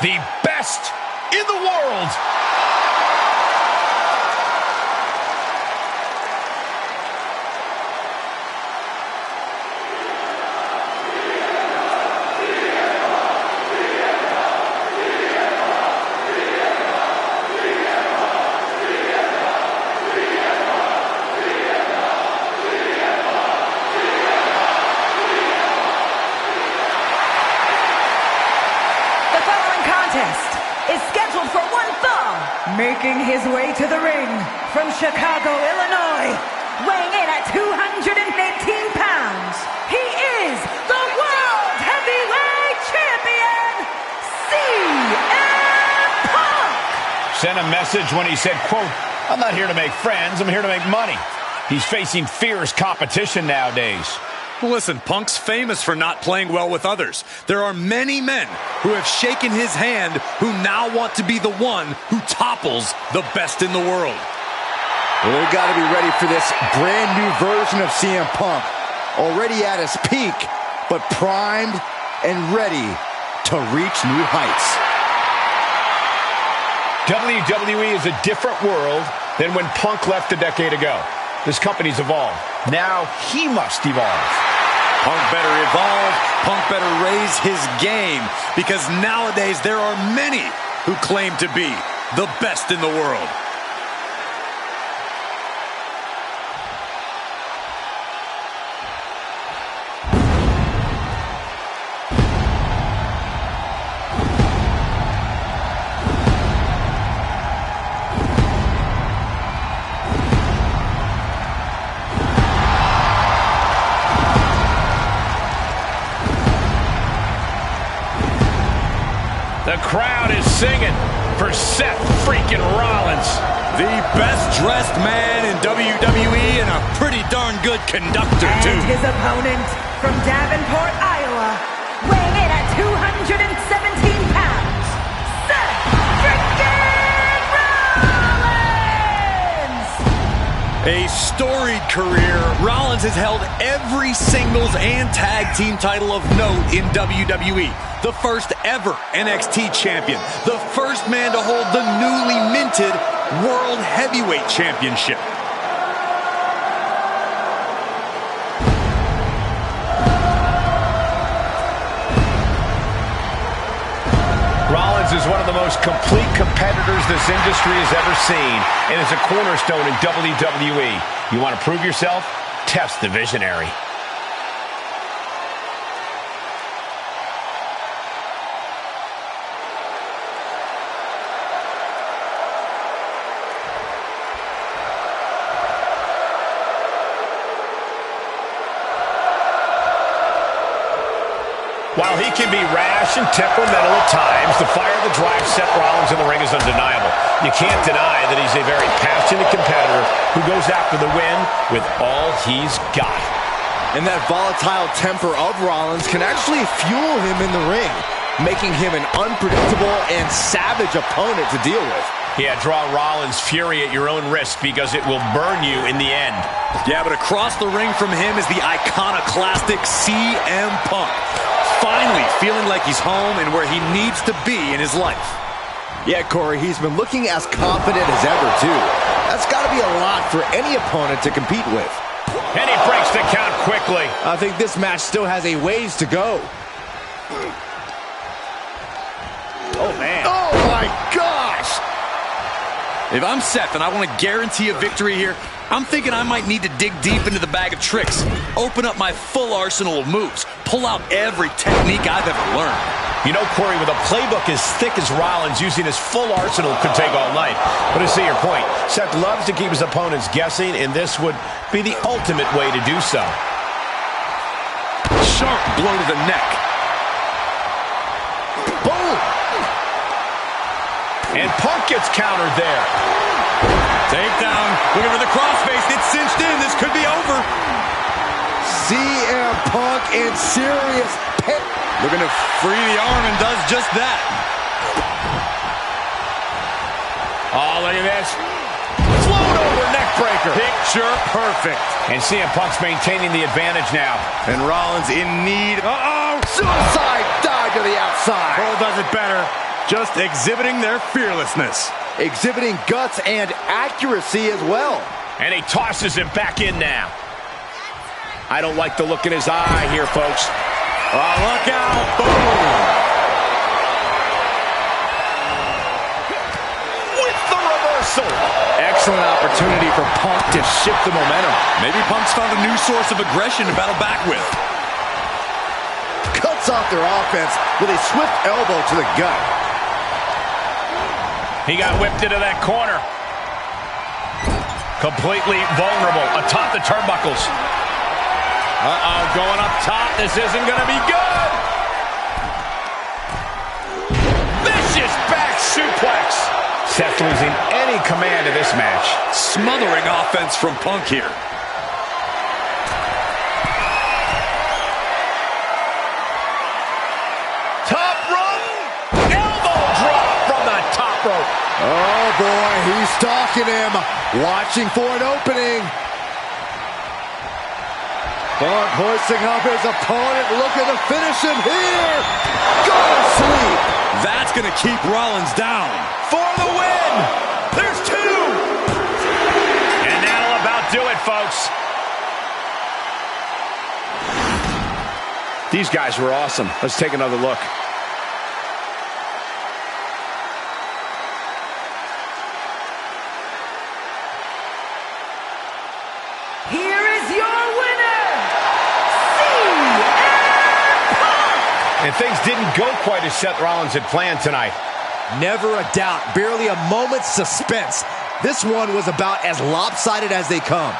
the best in the world. Is scheduled for one fall, making his way to the ring from Chicago, Illinois, weighing in at 215 pounds, he is the World Heavyweight Champion, CM Punk! Sent a message when he said, quote, "I'm not here to make friends, I'm here to make money." He's facing fierce competition nowadays. Listen, Punk's famous for not playing well with others. There are many men who have shaken his hand who now want to be the one who topples the best in the world. Well, they've got to be ready for this brand new version of CM Punk. Already at his peak, but primed and ready to reach new heights. WWE is a different world than when Punk left a decade ago. This company's evolved. Now he must evolve. Punk better evolve. Punk better raise his game, because nowadays there are many who claim to be the best in the world. The crowd is singing for Seth freaking Rollins. The best-dressed man in WWE and a pretty darn good conductor, too. And his opponent from Davenport, Iowa, weighing in at 217 pounds, Seth freaking Rollins! A storied career, Rollins has held every singles and tag team title of note in WWE. The first ever NXT champion. The first man to hold the newly minted World Heavyweight Championship. Rollins is one of the most complete competitors this industry has ever seen, and is a cornerstone in WWE. You want to prove yourself? Test the visionary. While he can be rash and temperamental at times, the fire that drives Seth Rollins in the ring is undeniable. You can't deny that he's a very passionate competitor who goes after the win with all he's got. And that volatile temper of Rollins can actually fuel him in the ring, making him an unpredictable and savage opponent to deal with. Yeah, draw Rollins' fury at your own risk, because it will burn you in the end. Yeah, but across the ring from him is the iconoclastic CM Punk. Finally feeling like he's home and where he needs to be in his life. Yeah, Corey, he's been looking as confident as ever, too. That's got to be a lot for any opponent to compete with. And he breaks the count quickly. I think this match still has a ways to go. Oh, man. Oh, my gosh! If I'm Seth and I want to guarantee a victory here, I'm thinking I might need to dig deep into the bag of tricks, open up my full arsenal of moves, pull out every technique I've ever learned. You know, Corey, with a playbook as thick as Rollins, using his full arsenal could take all night. But I see your point. Seth loves to keep his opponents guessing, and this would be the ultimate way to do so. Sharp blow to the neck. Boom! And Punk gets countered there. Takedown. Looking for the crossface. It's cinched in. This could be over. CM Punk in serious pain. Looking to free the arm and does just that. Oh, look at this. Float over neckbreaker. Picture perfect. And CM Punk's maintaining the advantage now. And Rollins in need. Uh-oh. Suicide dive to the outside. Cole does it better. Just exhibiting their fearlessness. Exhibiting guts and accuracy as well. And he tosses him back in now. I don't like the look in his eye here, folks. Oh, look out. Boom. With the reversal. Excellent opportunity for Punk to shift the momentum. Maybe Punk's found a new source of aggression to battle back with. Cuts off their offense with a swift elbow to the gut. He got whipped into that corner. Completely vulnerable atop the turnbuckles. Uh-oh, going up top. This isn't going to be good. Vicious back suplex. Seth losing any command of this match. Smothering offense from Punk here. Top rope. Elbow drop from the top rope. Oh boy, he's stalking him. Watching for an opening. Punk hoisting up his opponent, looking to finish him here. Go to sleep. That's going to keep Rollins down. For the win. There's two. And that'll about do it, folks. These guys were awesome. Let's take another look. Here is your winner, CM Punk! And things didn't go quite as Seth Rollins had planned tonight. Never a doubt, barely a moment's suspense. This one was about as lopsided as they come.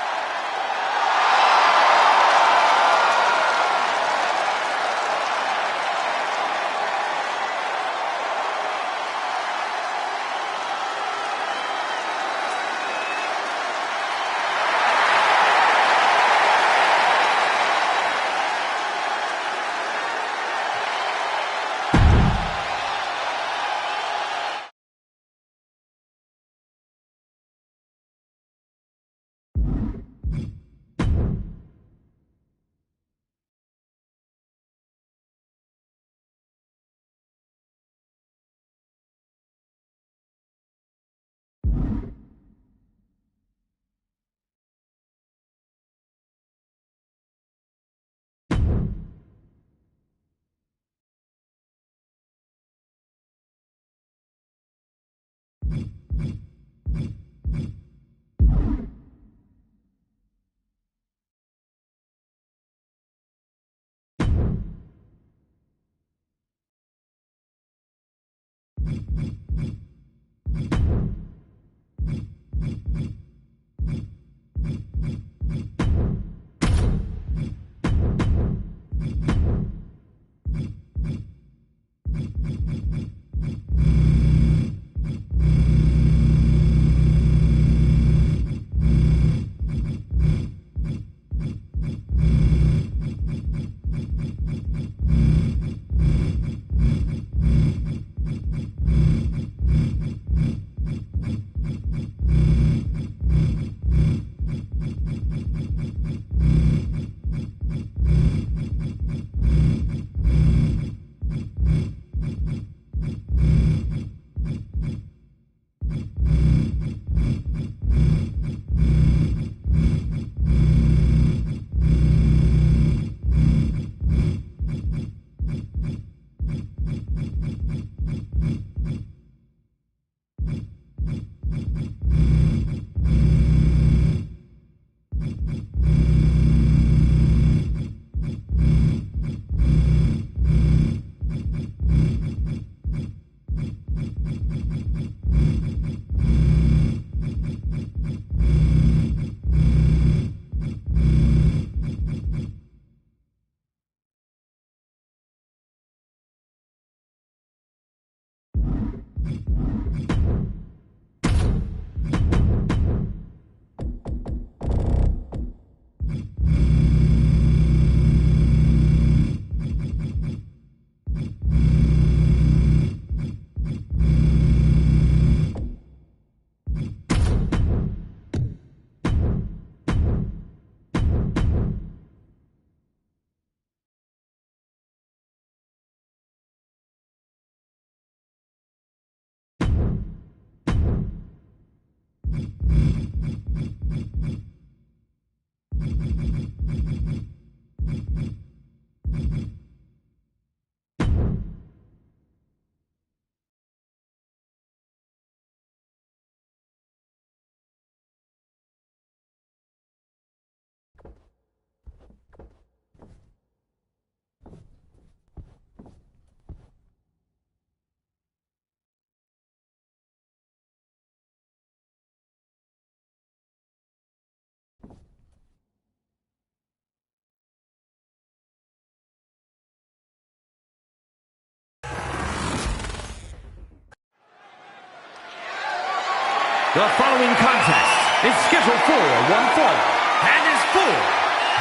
The following contest is scheduled for one fall and is for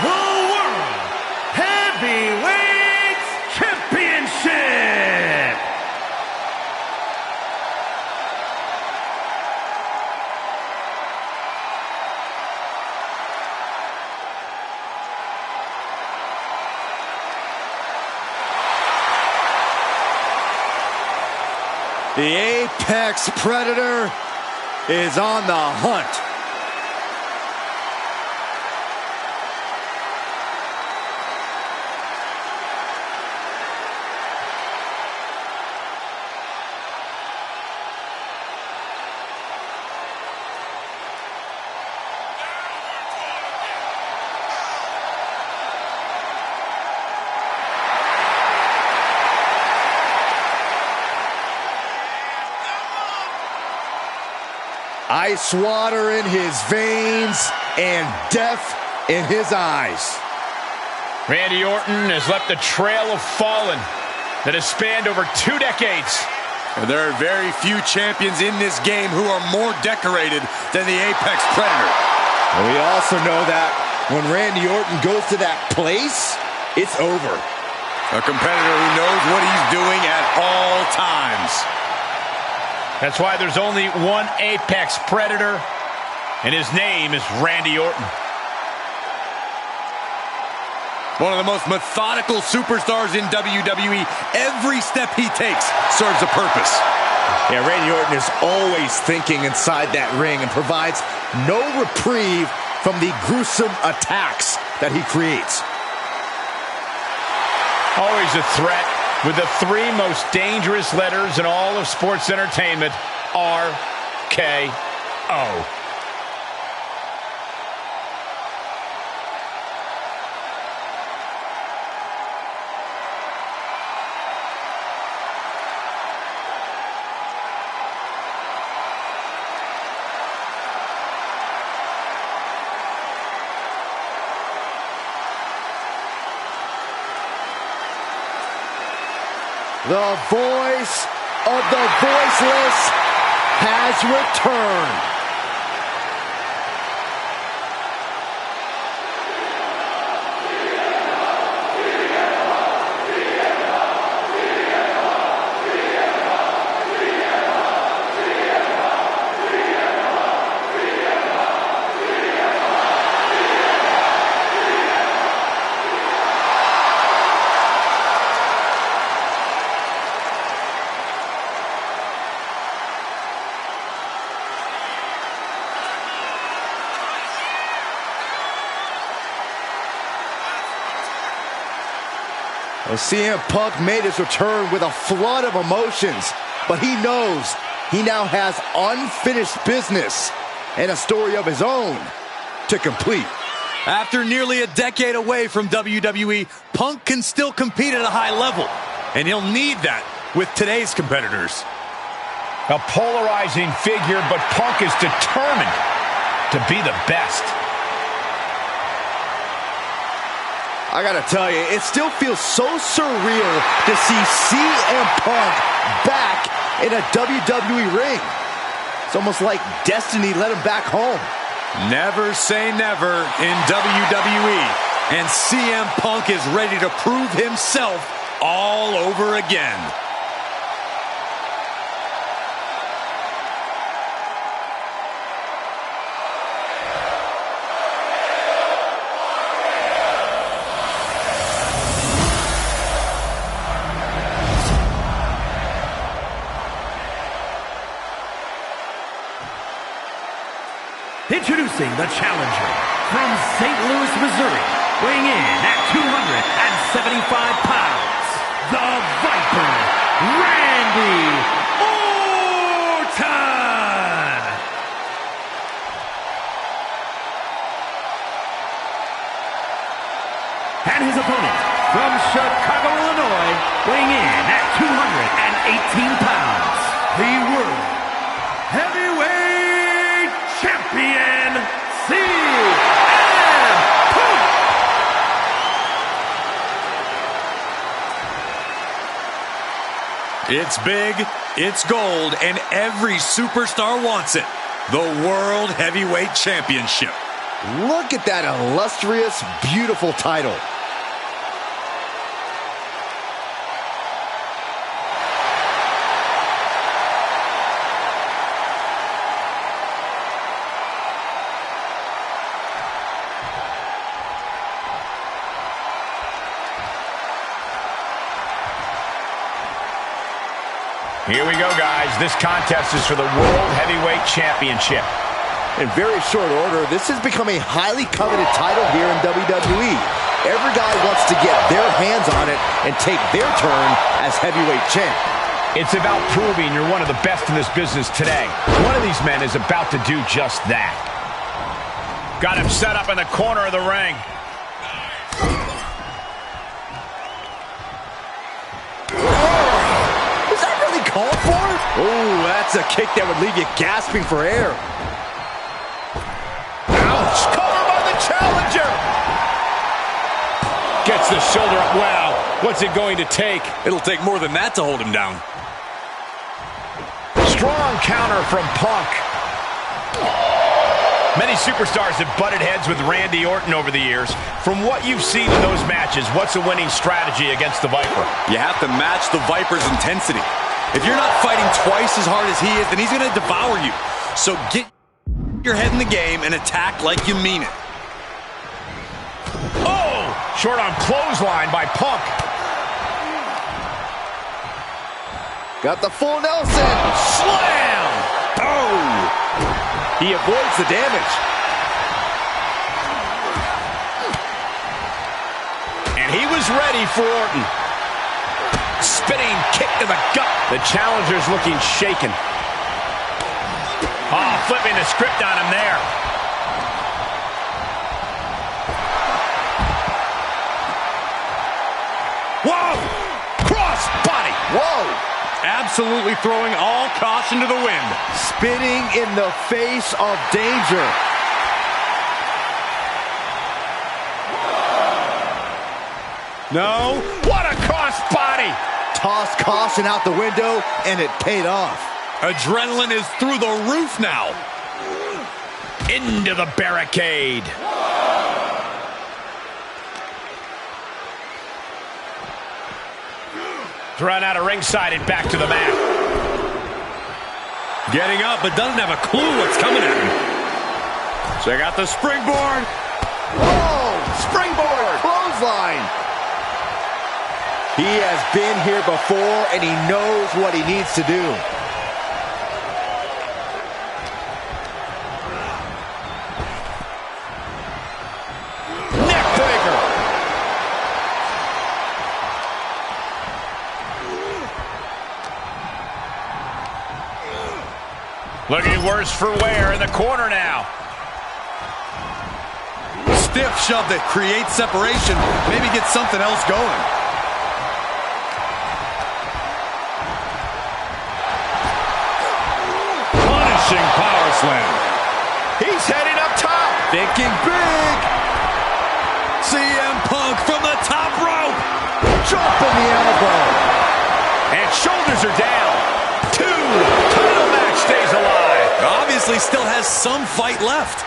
the World Heavyweight Championship. The Apex Predator is on the hunt. Ice water in his veins and death in his eyes. Randy Orton has left a trail of fallen that has spanned over 2 decades. And there are very few champions in this game who are more decorated than the Apex Predator. And we also know that when Randy Orton goes to that place, it's over. A competitor who knows what he's doing at all times. That's why there's only one Apex Predator, and his name is Randy Orton. One of the most methodical superstars in WWE. Every step he takes serves a purpose. Yeah, Randy Orton is always thinking inside that ring and provides no reprieve from the gruesome attacks that he creates. Always a threat. With the 3 most dangerous letters in all of sports entertainment, RKO. The voice of the voiceless has returned. Well, CM Punk made his return with a flood of emotions, but he knows he now has unfinished business and a story of his own to complete. After nearly a decade away from WWE, Punk can still compete at a high level, and he'll need that with today's competitors. A polarizing figure, but Punk is determined to be the best. I gotta tell you, it still feels so surreal to see CM Punk back in a WWE ring. It's almost like destiny led him back home. Never say never in WWE. And CM Punk is ready to prove himself all over again. Introducing the challenger from St. Louis, Missouri, weighing in at 275 pounds, the Viper, Randy Orton! And his opponent from Chicago, Illinois, weighing in at 218 pounds, the World Heavyweight Champion, CM Punk! It's big, it's gold, and every superstar wants it. the World Heavyweight Championship. Look at that illustrious, beautiful title. Here we go, guys. This contest is for the World Heavyweight Championship. In very short order, this has become a highly coveted title here in WWE. Every guy wants to get their hands on it and take their turn as heavyweight champ. It's about proving you're one of the best in this business today. One of these men is about to do just that. Got him set up in the corner of the ring. Called for? Oh, that's a kick that would leave you gasping for air. Ouch! Cover by the challenger! Gets the shoulder up. Wow, what's it going to take? It'll take more than that to hold him down. Strong counter from Punk. Many superstars have butted heads with Randy Orton over the years. From what you've seen in those matches, what's a winning strategy against the Viper? You have to match the Viper's intensity. If you're not fighting twice as hard as he is, then he's going to devour you. So get your head in the game and attack like you mean it. Oh! Short arm clothesline by Punk. Got the full Nelson. Slam! Oh! He avoids the damage. And he was ready for Orton. Spinning kick to the gut. The challenger's looking shaken. Oh, flipping the script on him there. Whoa! Cross body. Whoa! Absolutely throwing all caution to the wind. Spitting in the face of danger. No. What a cross body. Tossed caution out the window, and it paid off. Adrenaline is through the roof now. Into the barricade. Thrown out of ringside and back to the mat. Getting up, but doesn't have a clue what's coming at him. Check out the springboard. Whoa! Springboard! Clothesline! He has been here before, and he knows what he needs to do. Neck breaker. Looking worse for wear in the corner now. Stiff shove that creates separation. Maybe get something else going. Power slam. He's heading up top. Thinking big. CM Punk from the top rope. Dropping the elbow. And shoulders are down. 2. Title match stays alive. Obviously still has some fight left.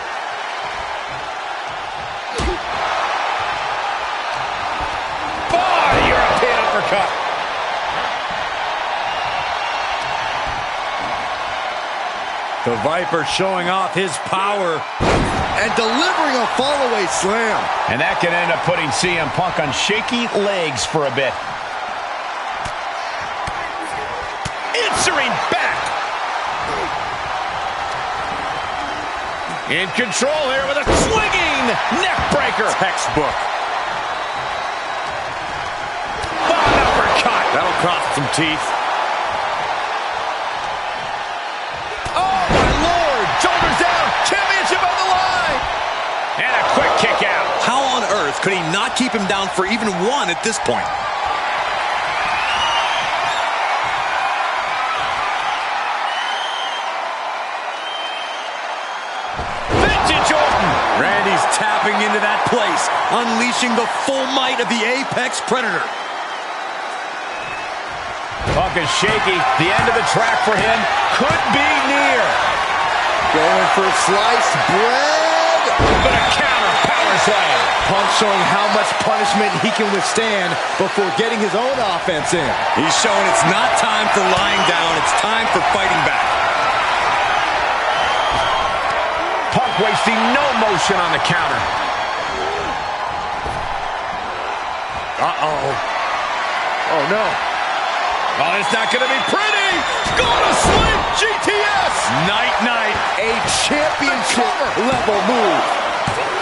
Oh, European uppercut. The Viper showing off his power. And delivering a fallaway slam. And that can end up putting CM Punk on shaky legs for a bit. Answering back. In control here with a swinging neck breaker. Textbook. Fun uppercut. That'll cross some teeth. Shoulders down, championship on the line. And a quick kick out. How on earth could he not keep him down for even one at this point? Vintage Orton. Randy's tapping into that place, unleashing the full might of the Apex Predator. Punk is shaky. The end of the track for him could be near. Going for sliced bread. But a counter power slam. Punk showing how much punishment he can withstand before getting his own offense in. He's showing it's not time for lying down. It's time for fighting back. Punk wasting no motion on the counter. Uh-oh. Oh, no. Oh, it's not going to be pretty. Gonna sleep GTS. Night-night. A championship level move.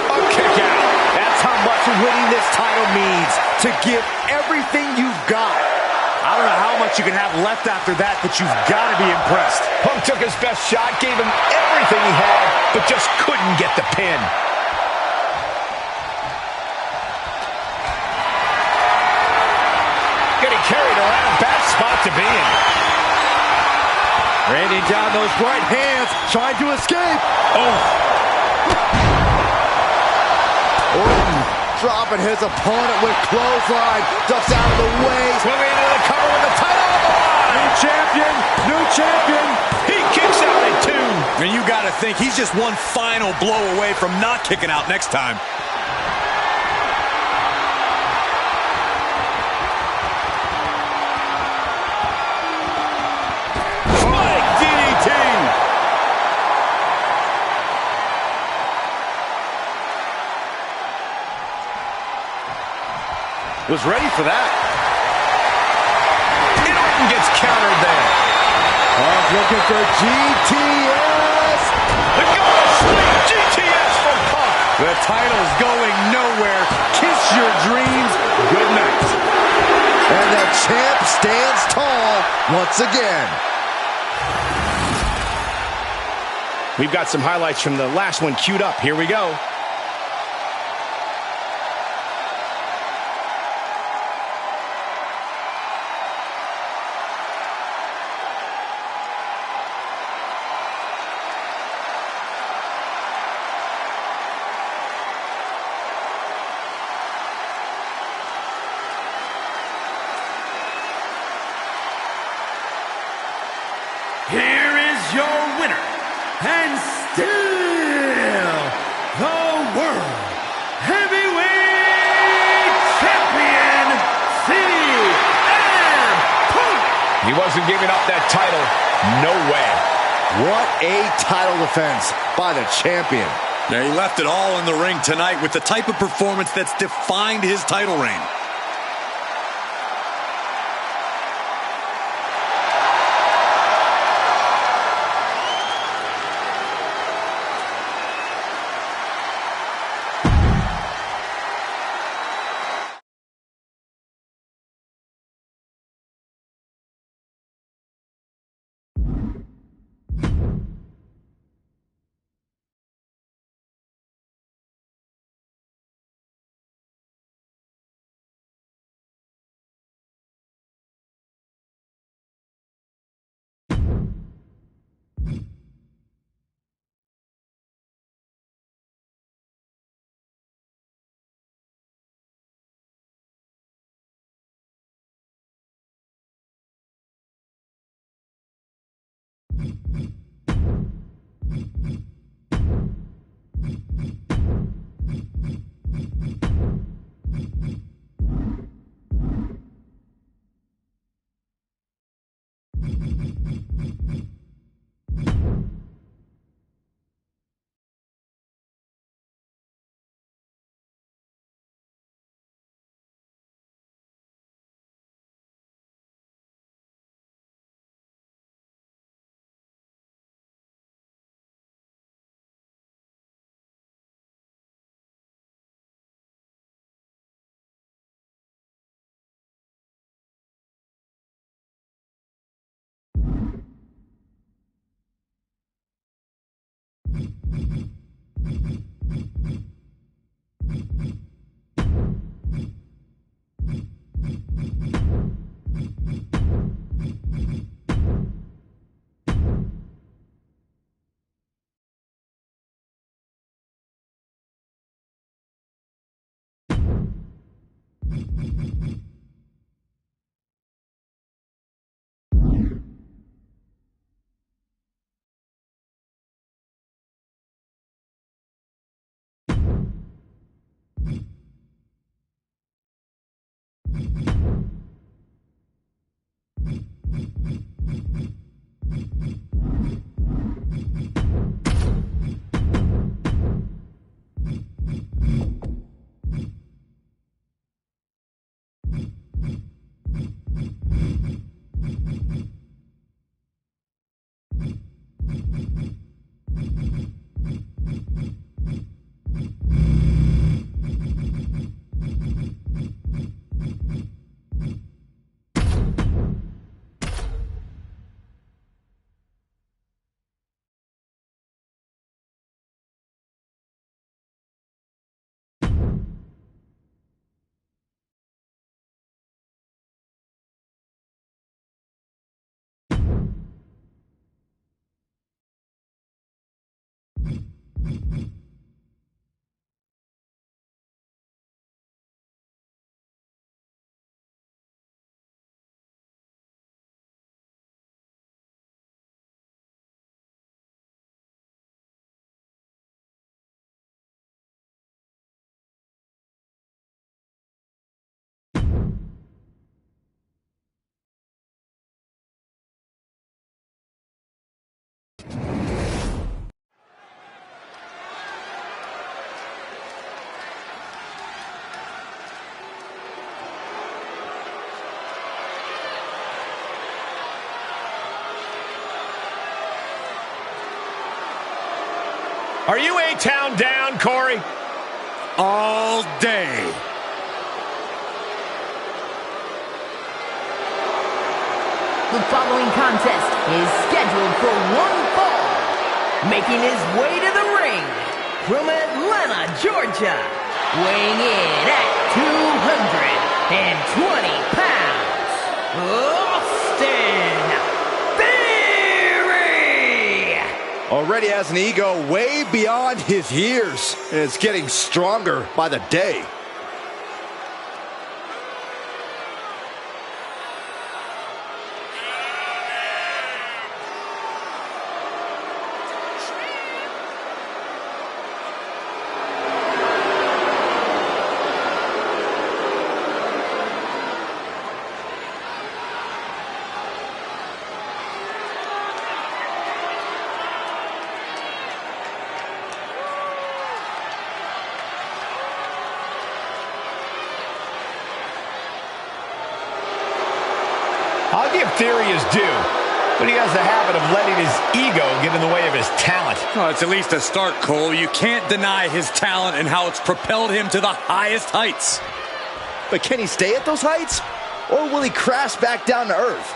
A kick out. That's how much winning this title means. To give everything you've got. I don't know how much you can have left after that, but you've got to be impressed. Punk took his best shot, gave him everything he had, but just couldn't get the pin. Getting carried around, bad spot to be in. Raining down those right hands, trying to escape. Oh. Orton dropping his opponent with clothesline. Ducks out of the way. Swinging into the cover with the title on the line. New champion, new champion. He kicks out at 2. And you got to think he's just one final blow away from not kicking out next time. Spike DDT. Was ready for that. And Orton gets countered there. Punk looking for GTS. The Gonna Sleep GTS from Punk. The title's going nowhere. Kiss your dreams. Good night. And the champ stands tall once again. We've got some highlights from the last one queued up. Here we go. Here is your winner, and still the World Heavyweight Champion, CM Punk. He wasn't giving up that title. No way. What a title defense by the champion. Yeah, he left it all in the ring tonight with the type of performance that's defined his title reign. Are you A-Town down, Corey? All day. The following contest is scheduled for one fall. Making his way to the ring from Atlanta, Georgia, weighing in at 220 pounds, Austin Theory! Already has an ego way beyond his years, and it's getting stronger by the day. I'll give Theory his due, but he has the habit of letting his ego get in the way of his talent. Oh, it's at least a start, Cole. You can't deny his talent and how it's propelled him to the highest heights. But can he stay at those heights? Or will he crash back down to earth?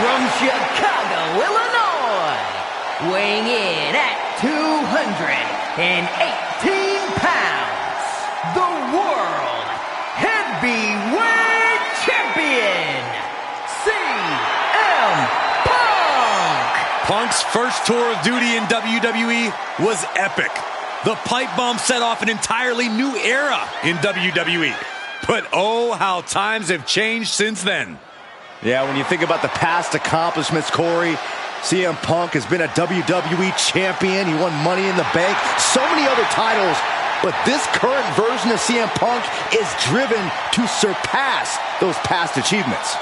From Chicago, Illinois, weighing in at 218 pounds, the World Heavyweight Champion, CM Punk! Punk's first tour of duty in WWE was epic. The pipe bomb set off an entirely new era in WWE. But oh, how times have changed since then. Yeah, when you think about the past accomplishments, Corey, CM Punk has been a WWE champion. He won Money in the Bank, so many other titles. But this current version of CM Punk is driven to surpass those past achievements.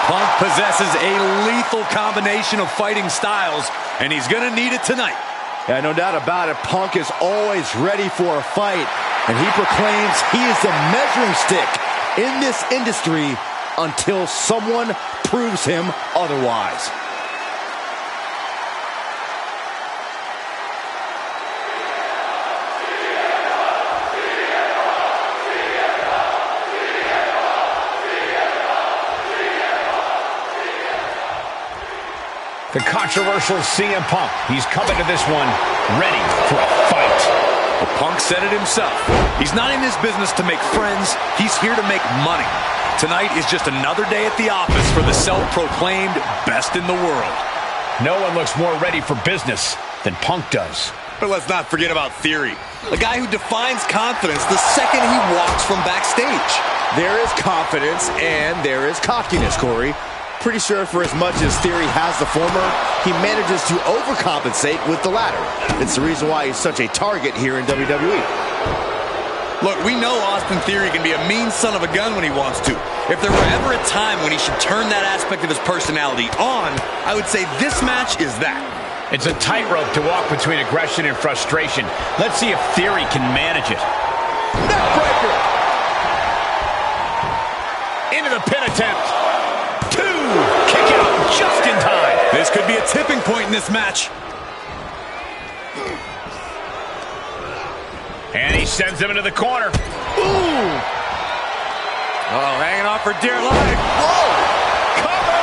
Punk possesses a lethal combination of fighting styles, and he's going to need it tonight. Yeah, no doubt about it. Punk is always ready for a fight, and he proclaims he is the measuring stick in this industry until someone proves him otherwise. The controversial CM Punk. He's coming to this one ready for a fight. Well, Punk said it himself. He's not in this business to make friends. He's here to make money. Tonight is just another day at the office for the self-proclaimed best in the world. No one looks more ready for business than Punk does. But let's not forget about Theory, a guy who defines confidence the second he walks from backstage. There is confidence and there is cockiness, Corey. Pretty sure for as much as Theory has the former, he manages to overcompensate with the latter. It's the reason why he's such a target here in WWE. Look, we know Austin Theory can be a mean son of a gun when he wants to. If there were ever a time when he should turn that aspect of his personality on, I would say this match is that. It's a tightrope to walk between aggression and frustration. Let's see if Theory can manage it. Neckbreaker! Into the pin attempt. Kick out just in time. This could be a tipping point in this match. And he sends him into the corner. Ooh! Oh, hanging on for dear life. Whoa! Cover!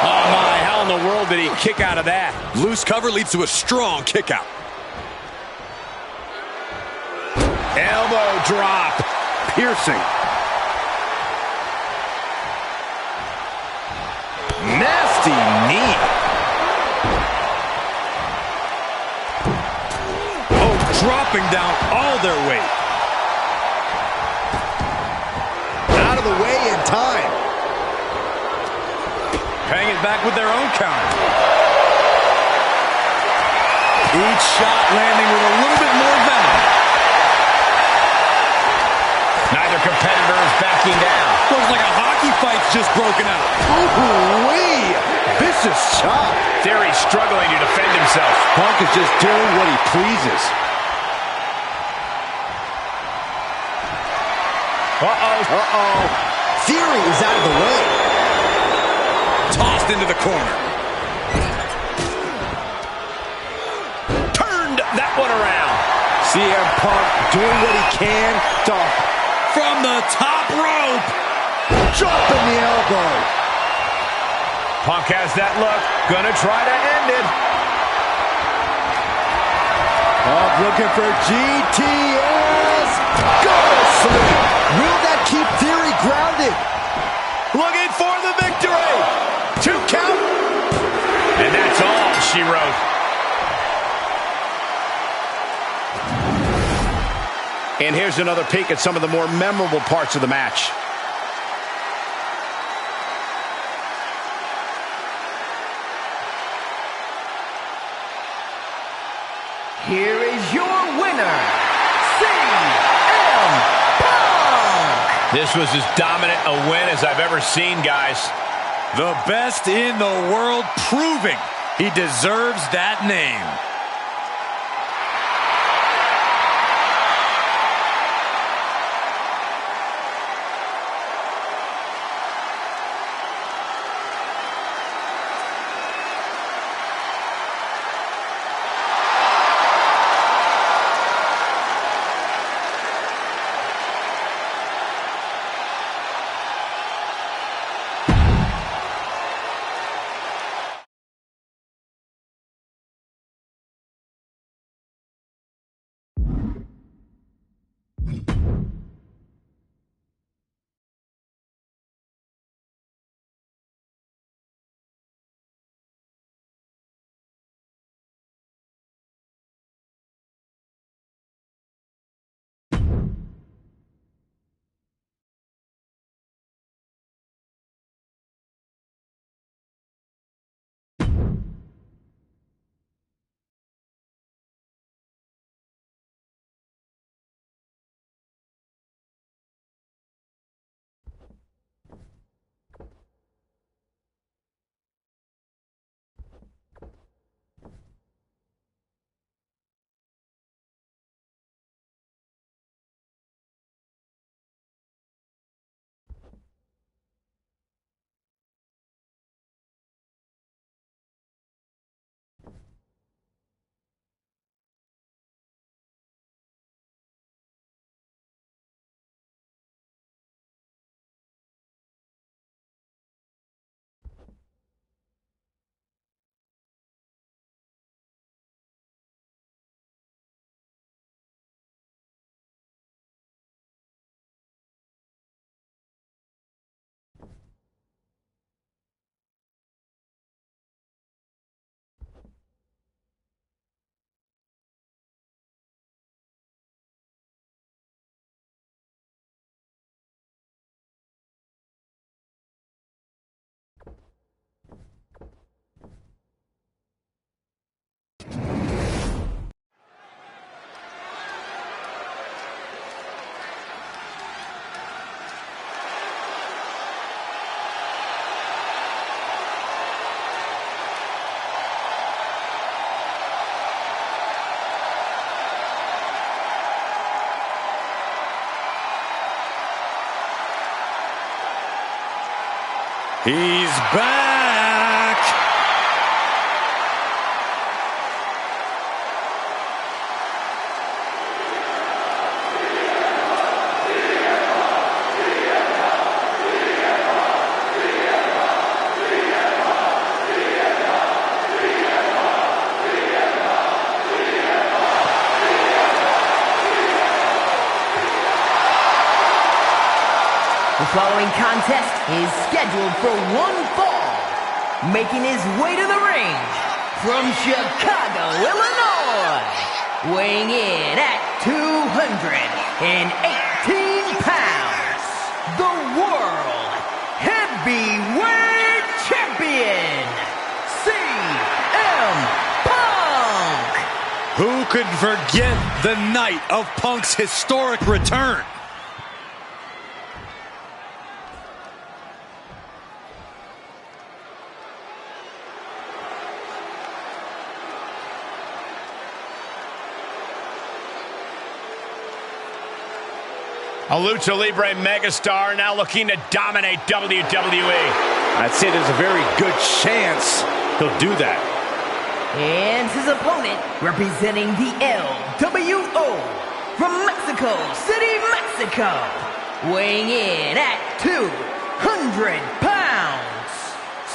Oh, my. How in the world did he kick out of that? Loose cover leads to a strong kick out. Elbow drop. Piercing. Nasty knee. dropping down all their weight. Out of the way in time. Paying it back with their own counter. Each shot landing with a little bit more venom. Neither competitor is backing down. Looks like a hockey fight's just broken out. Ooh-wee! Vicious shot. Theory's struggling to defend himself. Punk is just doing what he pleases. Uh-oh. Theory is out of the way. Tossed into the corner. Turned that one around. CM Punk doing what he can to... From the top rope. Dropping the elbow. Punk has that look. Gonna try to end it. Punk looking for GTS. Slam. Will that keep Theory grounded? Looking for the victory. 2 count. And that's all she wrote. And here's another peek at some of the more memorable parts of the match. Here is your winner, CM Punk! This was as dominant a win as I've ever seen, guys. The best in the world, proving he deserves that name. He's back! The following contest is scheduled for one fall. Making his way to the ring from Chicago, Illinois, weighing in at 218 pounds, the World Heavyweight Champion, CM Punk! Who could forget the night of Punk's historic return? A lucha libre megastar now looking to dominate WWE. I'd say there's a very good chance he'll do that. And his opponent, representing the LWO from Mexico City, Mexico, weighing in at 200 pounds,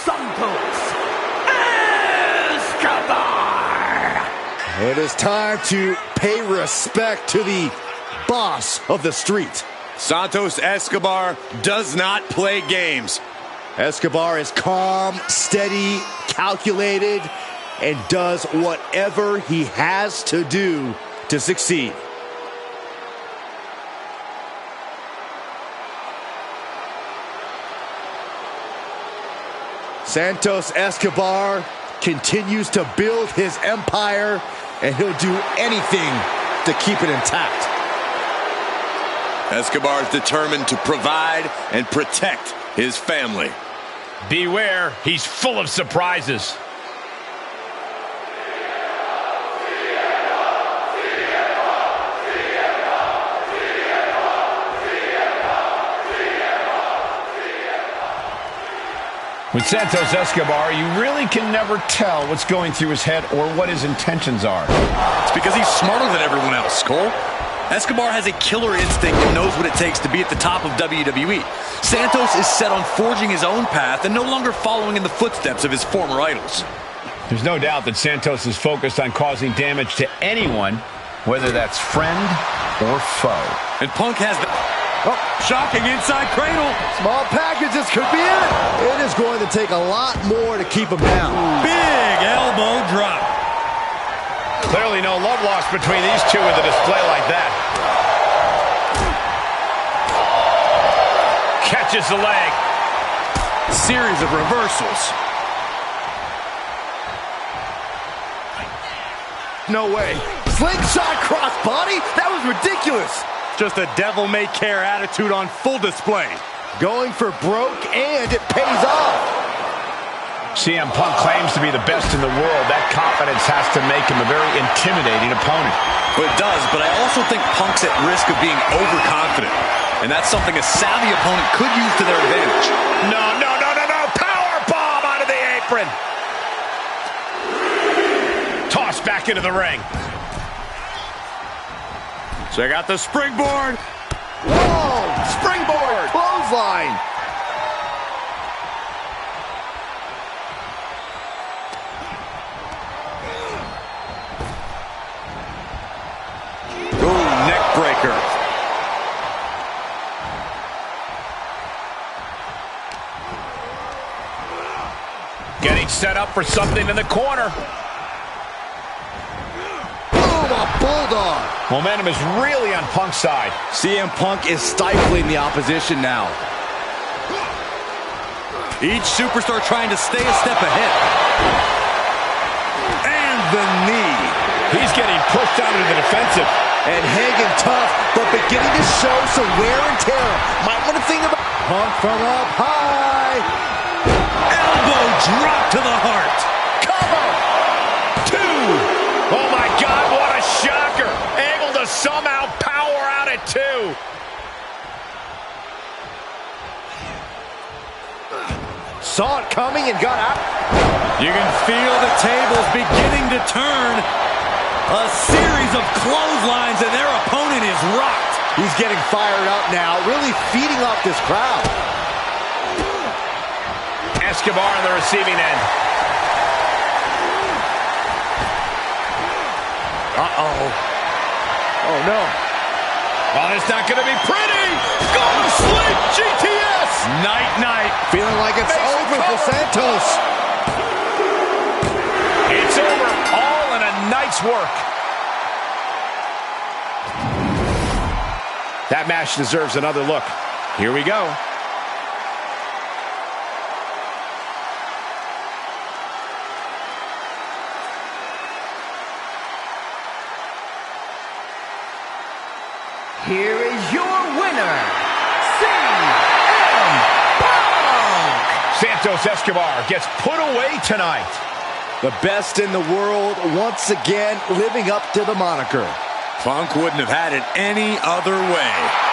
Santos Escobar! It is time to pay respect to the boss of the street. Santos Escobar does not play games. Escobar is calm, steady, calculated, and does whatever he has to do to succeed. Santos Escobar continues to build his empire, and he'll do anything to keep it intact. Escobar is determined to provide and protect his family. Beware, he's full of surprises. With Santos Escobar, you really can never tell what's going through his head or what his intentions are. It's because he's smarter than everyone else, Cole. Escobar has a killer instinct and knows what it takes to be at the top of WWE. Santos is set on forging his own path and no longer following in the footsteps of his former idols. There's no doubt that Santos is focused on causing damage to anyone, whether that's friend or foe. And Punk has the... Oh, shocking inside cradle. Small packages could be it. It is going to take a lot more to keep him down. Big elbow drop. Clearly no love lost between these two with a display like that. Catches the leg. Series of reversals. No way. Slingshot crossbody? That was ridiculous. Just a devil-may-care attitude on full display. Going for broke, and it pays off. CM Punk claims to be the best in the world. That confidence has to make him a very intimidating opponent. But it does, but I also think Punk's at risk of being overconfident. And that's something a savvy opponent could use to their advantage. No. Power bomb out of the apron. Tossed back into the ring. Check out the springboard. Whoa! Springboard! Clothesline! Ooh, neck breaker. Getting set up for something in the corner. Boom! A bulldog! Momentum is really on Punk's side. CM Punk is stifling the opposition now. Each superstar trying to stay a step ahead. And the knee. He's getting pushed out into the defensive. And hanging tough, but beginning to show some wear and tear. Might want to think about Punk from up high. Elbow drop to the heart. Cover. 2. Oh my God, what a shocker. Able to somehow power out at 2. Saw it coming and got out. You can feel the tables beginning to turn. A series of clotheslines and their opponent is rocked. He's getting fired up now, really feeding off this crowd. Escobar on the receiving end. Uh-oh. Oh, no. Well, it's not going to be pretty. Go to sleep, GTS. Night-night. Feeling like it's over for Santos. It's over. All in a night's work. That match deserves another look. Here we go. Here is your winner, CM Punk! Santos Escobar gets put away tonight. The best in the world once again living up to the moniker. Punk wouldn't have had it any other way.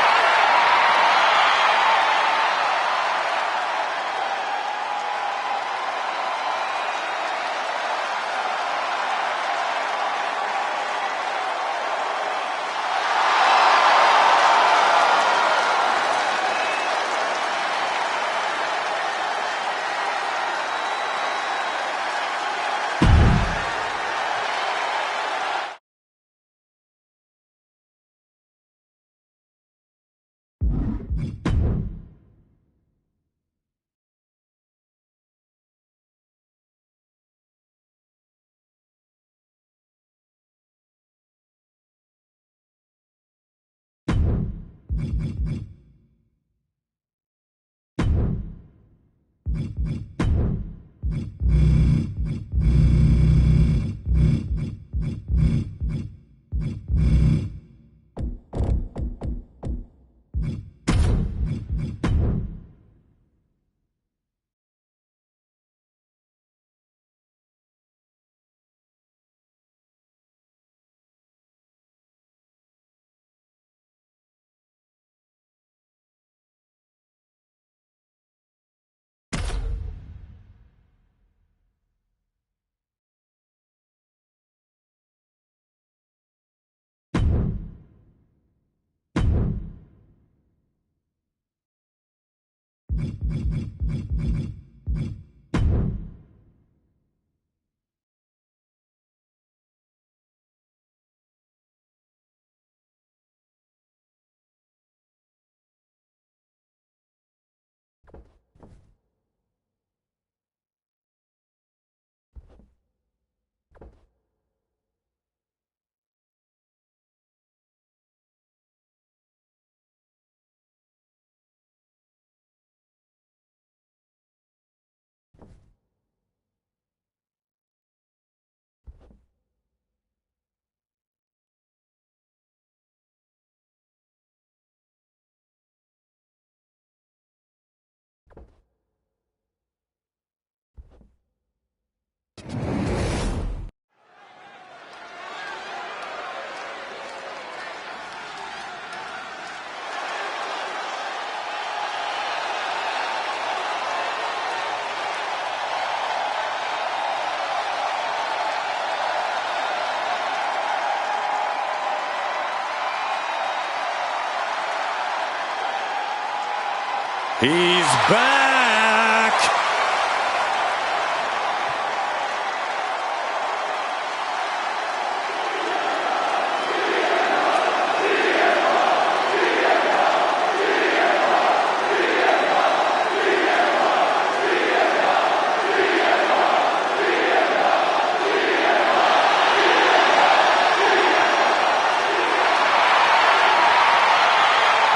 He's back!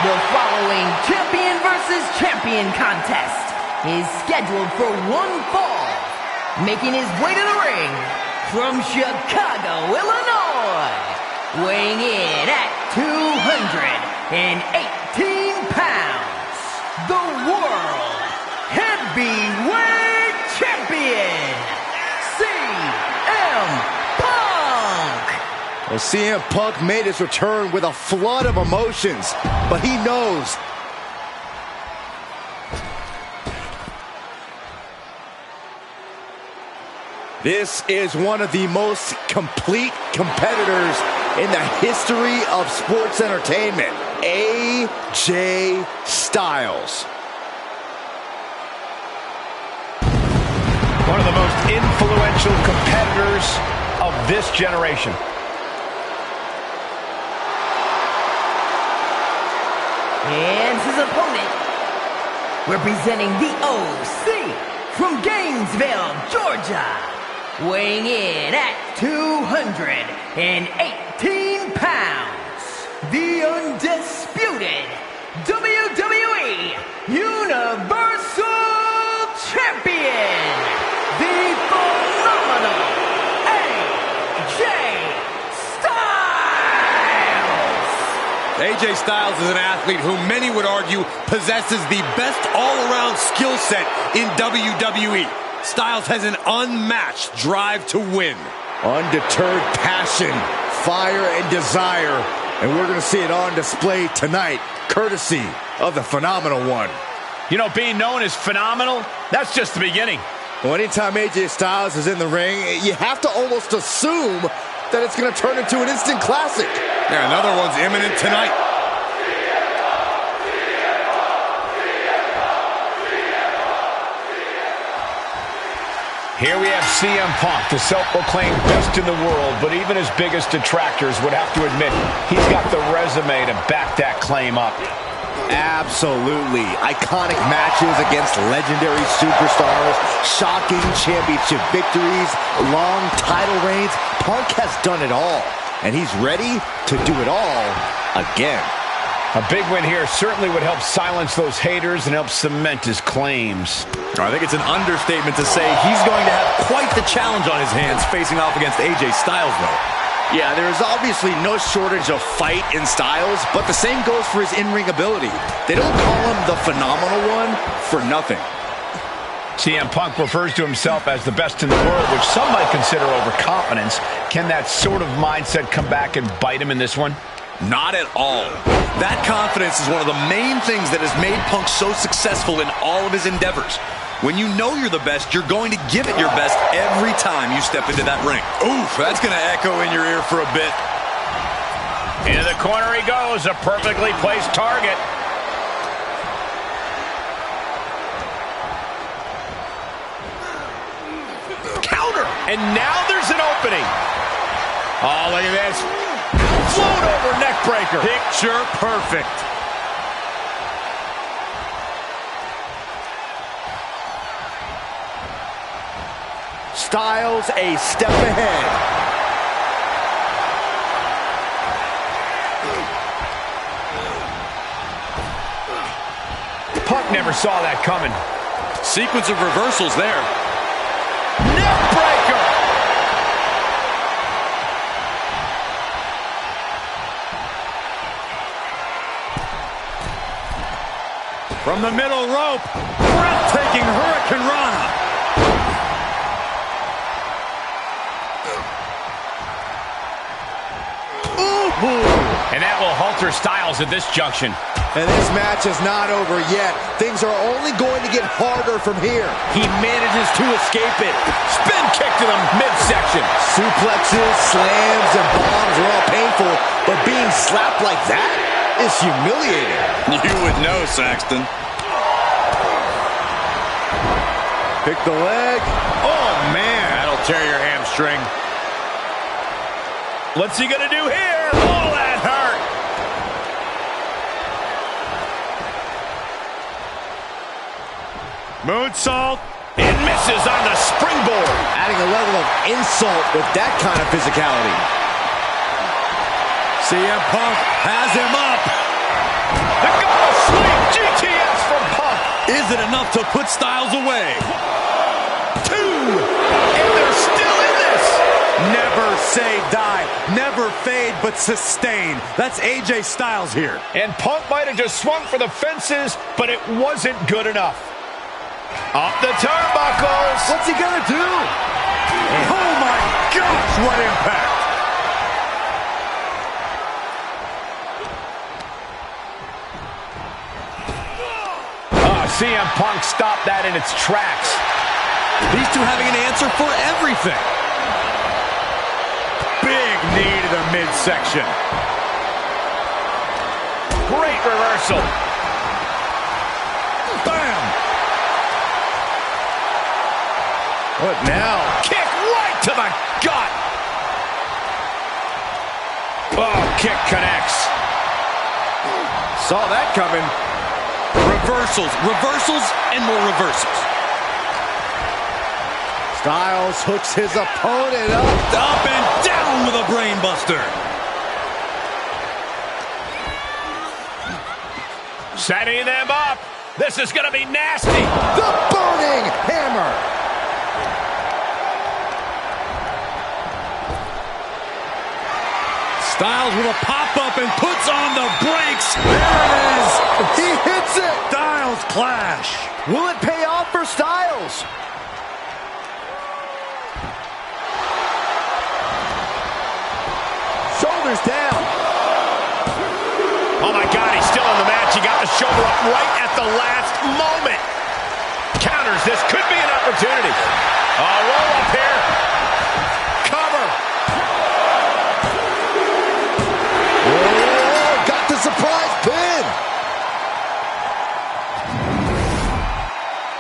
The following champion versus champion contest is scheduled for one fall. Making his way to the ring from Chicago, Illinois. Weighing in at 218 pounds. The World Heavyweight Champion, CM Punk! Well, CM Punk made his return with a flood of emotions, but he knows this is one of the most complete competitors in the history of sports entertainment, AJ Styles. One of the most influential competitors of this generation. And his opponent, representing the OC from Gainesville, Georgia, weighing in at 218 pounds, the undisputed WWE Universal Champion, the phenomenal AJ Styles! AJ Styles is an athlete who many would argue possesses the best all-around skill set in WWE. Styles has an unmatched drive to win. Undeterred passion, fire, and desire. And we're going to see it on display tonight, courtesy of the Phenomenal One. You know, being known as phenomenal, that's just the beginning. Well, anytime AJ Styles is in the ring, you have to almost assume that it's going to turn into an instant classic. Yeah, another one's imminent tonight. Here we have CM Punk, the self-proclaimed best in the world, but even his biggest detractors would have to admit he's got the resume to back that claim up. Absolutely. Iconic matches against legendary superstars, shocking championship victories, long title reigns. Punk has done it all, and he's ready to do it all again. A big win here certainly would help silence those haters and help cement his claims. I think it's an understatement to say he's going to have quite the challenge on his hands facing off against AJ Styles, though. Yeah, there is obviously no shortage of fight in Styles, but the same goes for his in-ring ability. They don't call him the Phenomenal One for nothing. CM Punk refers to himself as the best in the world, which some might consider overconfidence. Can that sort of mindset come back and bite him in this one? Not at all. That confidence is one of the main things that has made Punk so successful in all of his endeavors. When you know you're the best, you're going to give it your best every time you step into that ring. Oof, that's going to echo in your ear for a bit. Into the corner he goes, a perfectly placed target. Counter! And now there's an opening. Oh, look at this. Float over neck breaker. Picture perfect. Styles a step ahead. Punk never saw that coming. Sequence of reversals there. Neck breaker. From the middle rope, breathtaking Hurricane Rana. And that will halter Styles at this junction. And this match is not over yet. Things are only going to get harder from here. He manages to escape it. Spin kick to the midsection. Suplexes, slams, and bombs are all painful, but being slapped like that is humiliating. You would know, Saxton. Pick the leg. Oh, man. That'll tear your hamstring. What's he gonna do here? Oh, that hurt. Moonsault. It misses on the springboard. Adding a level of insult with that kind of physicality. CM Punk has him up. The go sleep GTS from Punk. Is it enough to put Styles away? 2. And they're still in this. Never say die. Never fade, but sustain. That's AJ Styles here. And Punk might have just swung for the fences, but it wasn't good enough. Up the turnbuckles. What's he gonna do? Oh my gosh, what impact! CM Punk stopped that in its tracks. These two having an answer for everything. Big knee to the midsection. Great reversal. Bam! What now? Kick right to the gut. Oh, kick connects. Saw that coming. Reversals, reversals, and more reversals. Styles hooks his opponent up. Up and down with a brainbuster. Setting them up. This is going to be nasty. The burning hammer. Styles with a pop-up and puts on the brakes. There it is. He hits it. Styles clash. Will it pay off for Styles? Shoulders down. Oh my God, he's still in the match. He got the shoulder up right at the last moment. Counters. This could be an opportunity. Roll up here. Cover. Oh, got the surprise pin.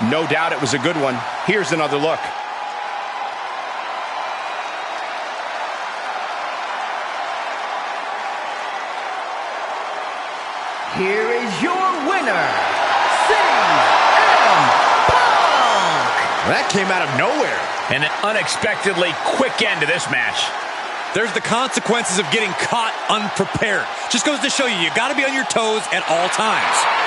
No doubt it was a good one. Here's another look. Here is your winner, CM Punk! That came out of nowhere. And an unexpectedly quick end to this match. There's the consequences of getting caught unprepared. Just goes to show you, you got to be on your toes at all times.